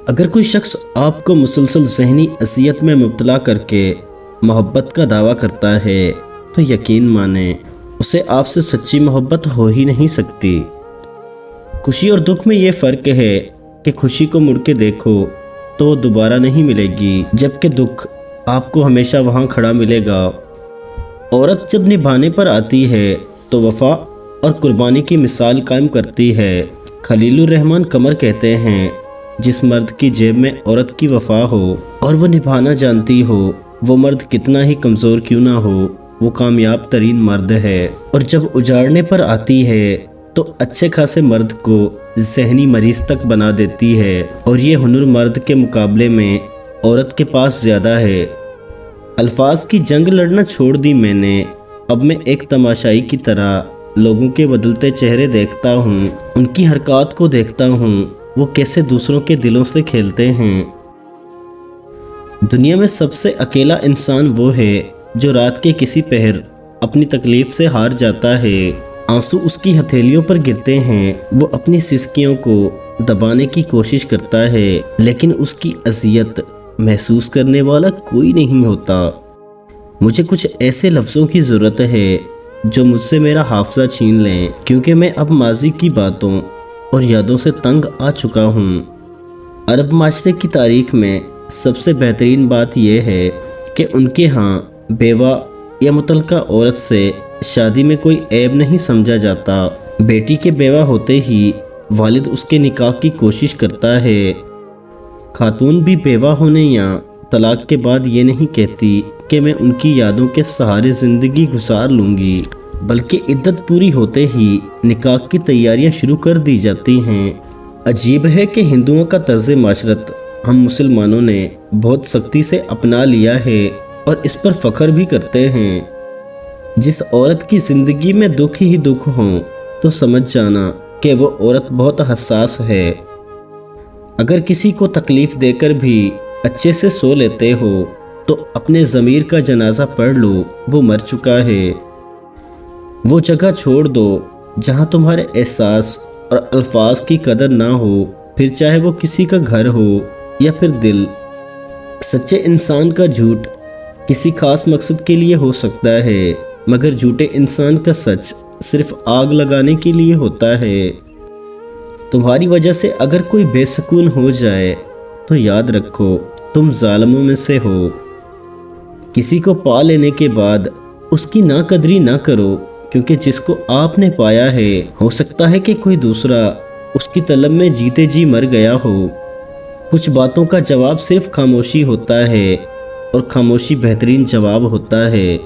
اگر کوئی شخص آپ کو مسلسل ذہنی اذیت میں مبتلا کر کے محبت کا دعویٰ کرتا ہے تو یقین مانیں اسے آپ سے سچی محبت ہو ہی نہیں سکتی۔ خوشی اور دکھ میں یہ فرق ہے کہ خوشی کو مڑ کے دیکھو تو وہ دوبارہ نہیں ملے گی، جبکہ دکھ آپ کو ہمیشہ وہاں کھڑا ملے گا۔ عورت جب نبھانے پر آتی ہے تو وفا اور قربانی کی مثال قائم کرتی ہے۔ خلیل الرحمن قمر کہتے ہیں، جس مرد کی جیب میں عورت کی وفا ہو اور وہ نبھانا جانتی ہو، وہ مرد کتنا ہی کمزور کیوں نہ ہو، وہ کامیاب ترین مرد ہے۔ اور جب اجاڑنے پر آتی ہے تو اچھے خاصے مرد کو ذہنی مریض تک بنا دیتی ہے، اور یہ ہنر مرد کے مقابلے میں عورت کے پاس زیادہ ہے۔ الفاظ کی جنگ لڑنا چھوڑ دی میں نے، اب میں ایک تماشائی کی طرح لوگوں کے بدلتے چہرے دیکھتا ہوں، ان کی حرکات کو دیکھتا ہوں، وہ کیسے دوسروں کے دلوں سے کھیلتے ہیں۔ دنیا میں سب سے اکیلا انسان وہ ہے جو رات کے کسی پہر اپنی تکلیف سے ہار جاتا ہے۔ آنسو اس کی ہتھیلیوں پر گرتے ہیں، وہ اپنی سسکیوں کو دبانے کی کوشش کرتا ہے، لیکن اس کی اذیت محسوس کرنے والا کوئی نہیں ہوتا۔ مجھے کچھ ایسے لفظوں کی ضرورت ہے جو مجھ سے میرا حافظہ چھین لیں، کیونکہ میں اب ماضی کی باتوں اور یادوں سے تنگ آ چکا ہوں۔ عرب معاشرے کی تاریخ میں سب سے بہترین بات یہ ہے کہ ان کے ہاں بیوہ یا متعلقہ عورت سے شادی میں کوئی عیب نہیں سمجھا جاتا۔ بیٹی کے بیوہ ہوتے ہی والد اس کے نکاح کی کوشش کرتا ہے۔ خاتون بھی بیوہ ہونے یا طلاق کے بعد یہ نہیں کہتی کہ میں ان کی یادوں کے سہارے زندگی گزار لوں گی، بلکہ عدت پوری ہوتے ہی نکاح کی تیاریاں شروع کر دی جاتی ہیں۔ عجیب ہے کہ ہندوؤں کا طرز معاشرت ہم مسلمانوں نے بہت سختی سے اپنا لیا ہے اور اس پر فخر بھی کرتے ہیں۔ جس عورت کی زندگی میں دکھ ہی دکھ ہوں تو سمجھ جانا کہ وہ عورت بہت حساس ہے۔ اگر کسی کو تکلیف دے کر بھی اچھے سے سو لیتے ہو تو اپنے ضمیر کا جنازہ پڑھ لو، وہ مر چکا ہے۔ وہ جگہ چھوڑ دو جہاں تمہارے احساس اور الفاظ کی قدر نہ ہو، پھر چاہے وہ کسی کا گھر ہو یا پھر دل۔ سچے انسان کا جھوٹ کسی خاص مقصد کے لیے ہو سکتا ہے، مگر جھوٹے انسان کا سچ صرف آگ لگانے کے لیے ہوتا ہے۔ تمہاری وجہ سے اگر کوئی بے سکون ہو جائے تو یاد رکھو تم ظالموں میں سے ہو۔ کسی کو پا لینے کے بعد اس کی ناقدری نہ کرو، کیونکہ جس کو آپ نے پایا ہے ہو سکتا ہے کہ کوئی دوسرا اس کی طلب میں جیتے جی مر گیا ہو۔ کچھ باتوں کا جواب صرف خاموشی ہوتا ہے، اور خاموشی بہترین جواب ہوتا ہے۔